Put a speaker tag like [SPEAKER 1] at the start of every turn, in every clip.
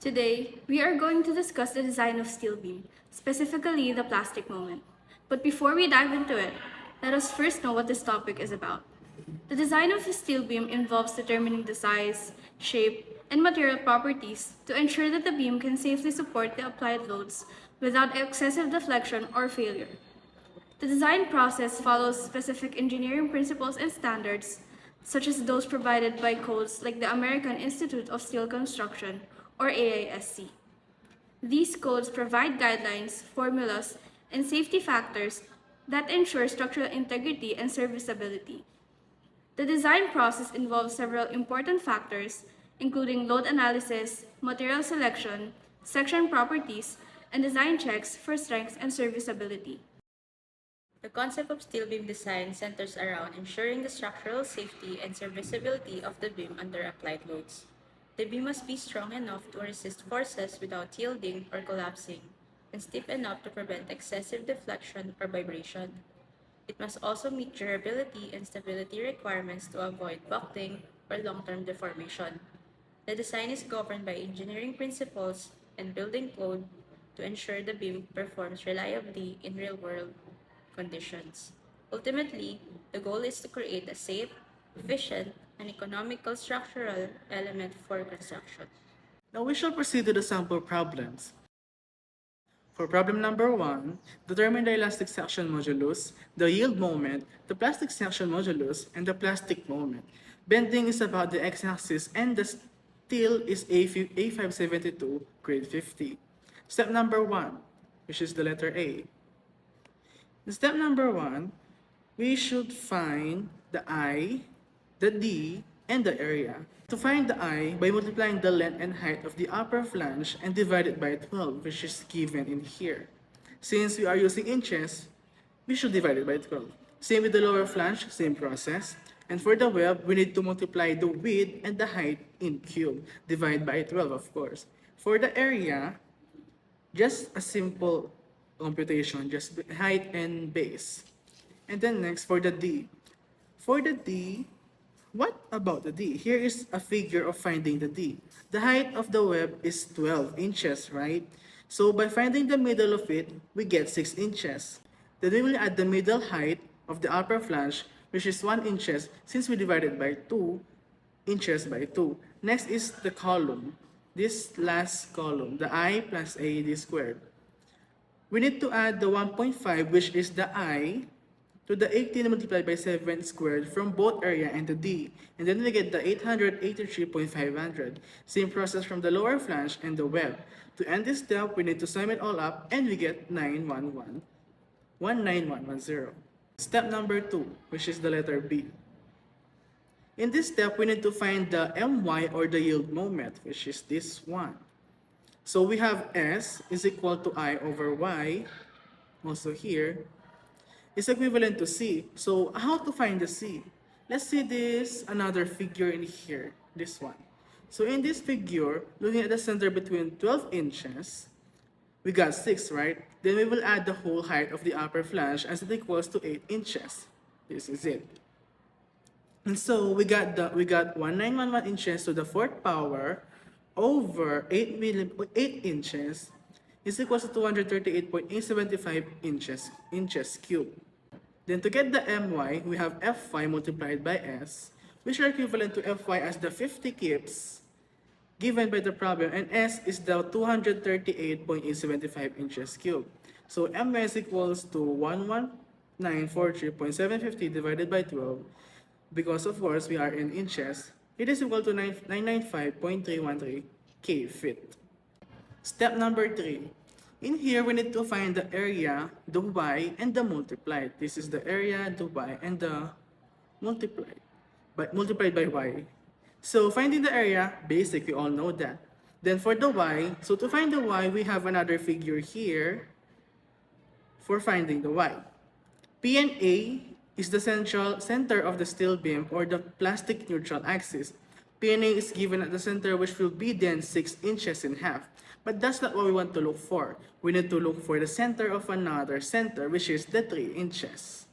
[SPEAKER 1] Today, we are going to discuss the design of steel beam, specifically the plastic moment. But before we dive into it, let us first know what this topic is about. The design of a steel beam involves determining the size, shape, and material properties to ensure that the beam can safely support the applied loads without excessive deflection or failure. The design process follows specific engineering principles and standards, such as those provided by codes like the American Institute of Steel Construction, or AISC. These codes provide guidelines, formulas, and safety factors that ensure structural integrity and serviceability. The design process involves several important factors, including load analysis, material selection, section properties, and design checks for strength and serviceability.
[SPEAKER 2] The concept of steel beam design centers around ensuring the structural safety and serviceability of the beam under applied loads. The beam must be strong enough to resist forces without yielding or collapsing, and stiff enough to prevent excessive deflection or vibration. It must also meet durability and stability requirements to avoid buckling or long-term deformation. The design is governed by engineering principles and building code to ensure the beam performs reliably in real-world conditions. Ultimately, the goal is to create a safe, efficient, and economical structural element for construction.
[SPEAKER 3] Now we shall proceed to the sample problems. For problem number 1, determine the elastic section modulus, the yield moment, the plastic section modulus, and the plastic moment. Bending is about the x-axis and the steel is A572 grade 50. Step number 1, which is the letter A. In step number 1, we should find the I, the D, and the area. To find the I, by multiplying the length and height of the upper flange and divide it by 12, which is given in here. Since we are using inches, we should divide it by 12. Same with the lower flange, same process. And for the web, we need to multiply the width and the height in cube. Divide by 12, of course. For the area, just a simple computation, just height and base. And then next, for the D. For the D, what about the D? Here is a figure of finding the D. The height of the web is 12 inches, right? So by finding the middle of it, we get 6 inches. Then we will add the middle height of the upper flange, which is 1 inches, since we divided by 2 inches by 2. Next is the column. This last column, the I plus AD squared. We need to add the 1.5, which is the I, to the 18 multiplied by 7 squared from both area and the D. And then we get the 883.500. Same process from the lower flange and the web. To end this step, we need to sum it all up and we get 19110. Step number 2, which is the letter B. In this step, we need to find the My or the yield moment, which is this one. So we have S is equal to I over Y, also here, is equivalent to C. So how to find the C? Let's see this another figure in here, this one. So in this figure, looking at the center between 12 inches, we got 6, right? Then we will add the whole height of the upper flange as it equals to 8 inches. This is it. And so we got 1911 inches to the 4th power over 8 inches is equals to 238.875 inches cubed. Then to get the My, we have Fy multiplied by S, which are equivalent to Fy as the 50 kips given by the problem, and S is the 238.875 inches cubed. So My is equals to 11943.750 divided by 12. Because of course we are in inches, it is equal to 995.313 K feet. Step number 3. In here, we need to find the area, the Y, and the multiplied. This is the area, the Y, and the multiplied by Y. So finding the area, basic, we all know that. Then for the Y, so to find the Y, we have another figure here for finding the Y. P and A is the center of the steel beam or the plastic neutral axis. PNA is given at the center, which will be then 6 inches in half. But that's not what we want to look for. We need to look for the center of another center, which is the 3 inches.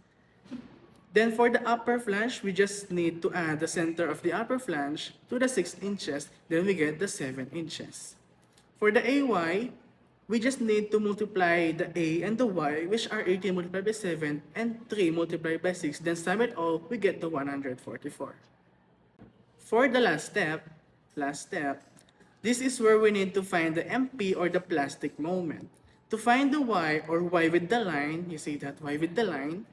[SPEAKER 3] Then for the upper flange, we just need to add the center of the upper flange to the 6 inches. Then we get the 7 inches. For the AY, we just need to multiply the A and the Y, which are 18 multiplied by 7 and 3 multiplied by 6. Then sum it all, we get to 144. For the last step, this is where we need to find the MP or the plastic moment. To find the Y or Y with the line, you see that Y with the line,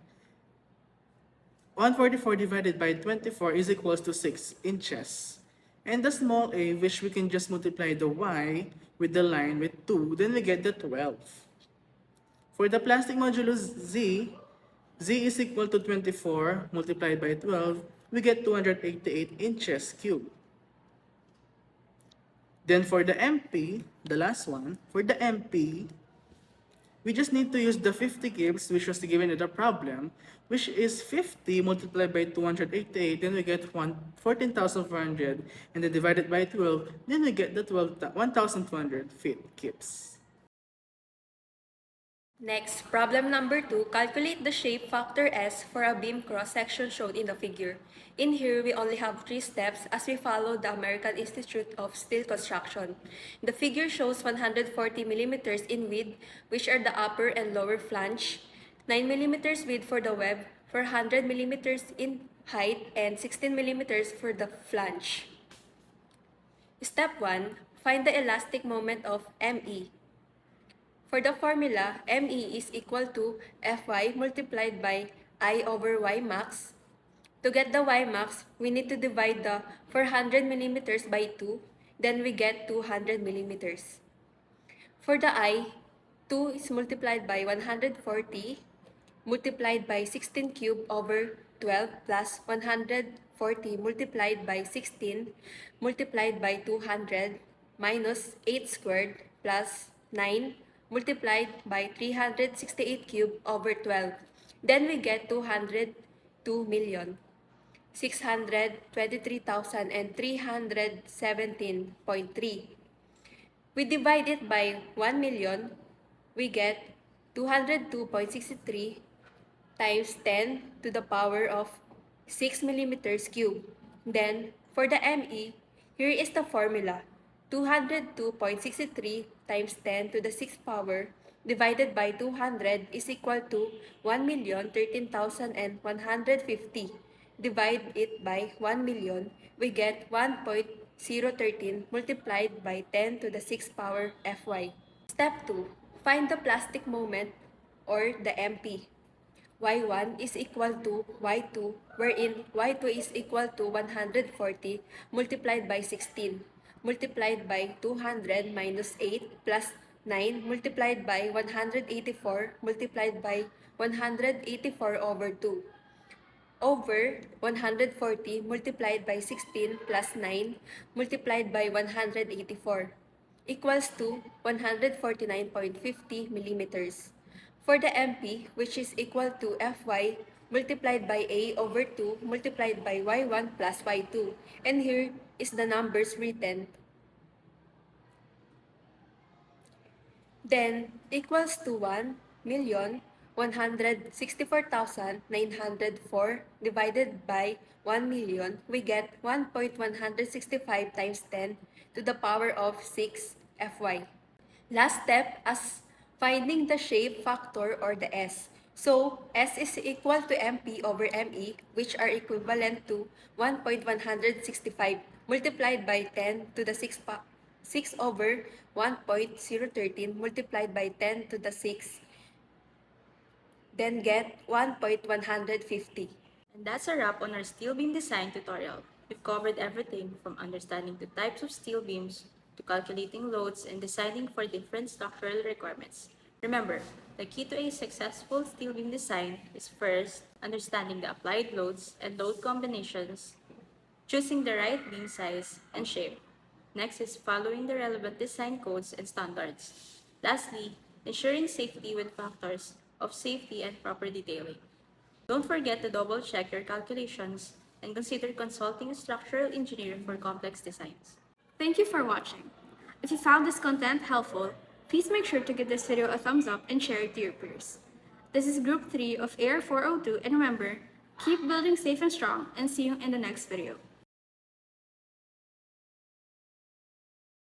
[SPEAKER 3] 144 divided by 24 is equals to 6 inches. And the small a, which we can just multiply the Y with the line with 2, then we get the 12. For the plastic modulus Z, Z is equal to 24 multiplied by 12, we get 288 inches cubed. Then for the MP, the last one, for the MP, we just need to use the 50 cubes, which was given in the problem, which is 50 multiplied by 288, then we get 14,400, and then divided by 12, then we get the 1,200 feet cubes.
[SPEAKER 4] Next, problem number 2, calculate the shape factor S for a beam cross-section shown in the figure. In here, we only have 3 steps as we follow the American Institute of Steel Construction. The figure shows 140 millimeters in width, which are the upper and lower flange, 9 millimeters width for the web, 400 millimeters in height, and 16 millimeters for the flange. Step 1, find the elastic moment of ME. For the formula, ME is equal to Fy multiplied by I over Y max. To get the Y max, we need to divide the 400 millimeters by 2, then we get 200 millimeters. For the I, 2 is multiplied by 140 multiplied by 16 cubed over 12 plus 140 multiplied by 16 multiplied by 200 minus 8 squared plus 9 multiplied by 368 cubed over 12. Then we get 202,623,317.3. We divide it by 1 million, we get 202.63 times 10 to the power of 6 millimeters cubed. Then, for the ME, here is the formula. 202.63 times 10 to the 6th power divided by 200 is equal to 1,013,150. Divide it by 1 million, we get 1.013 multiplied by 10 to the 6th power Fy. Step 2. Find the plastic moment or the MP. Y1 is equal to Y2, wherein Y2 is equal to 140 multiplied by 16, multiplied by 200 minus 8 plus 9 multiplied by 184 multiplied by 184 over 2, over 140 multiplied by 16 plus 9 multiplied by 184 equals to 149.50 millimeters. For the MP, which is equal to Fy multiplied by A over 2 multiplied by Y1 plus Y2, and here is the numbers written. Then, equals to 1,164,904 divided by 1 million, we get 1.165 times 10 to the power of 6 Fy. Last step as finding the shape factor or the S. So, S is equal to MP over ME, which are equivalent to 1.165 multiplied by 10 to the 6 over 1.013 multiplied by 10 to the 6, then get 1.150.
[SPEAKER 2] And that's a wrap on our steel beam design tutorial. We've covered everything from understanding the types of steel beams to calculating loads and deciding for different structural requirements. Remember, the key to a successful steel beam design is first, understanding the applied loads and load combinations, choosing the right beam size and shape. Next is following the relevant design codes and standards. Lastly, ensuring safety with factors of safety and proper detailing. Don't forget to double-check your calculations and consider consulting a structural engineer for complex designs.
[SPEAKER 1] Thank you for watching. If you found this content helpful, please make sure to give this video a thumbs up and share it to your peers. This is Group 3 of AR 402, and remember, keep building safe and strong, and see you in the next video.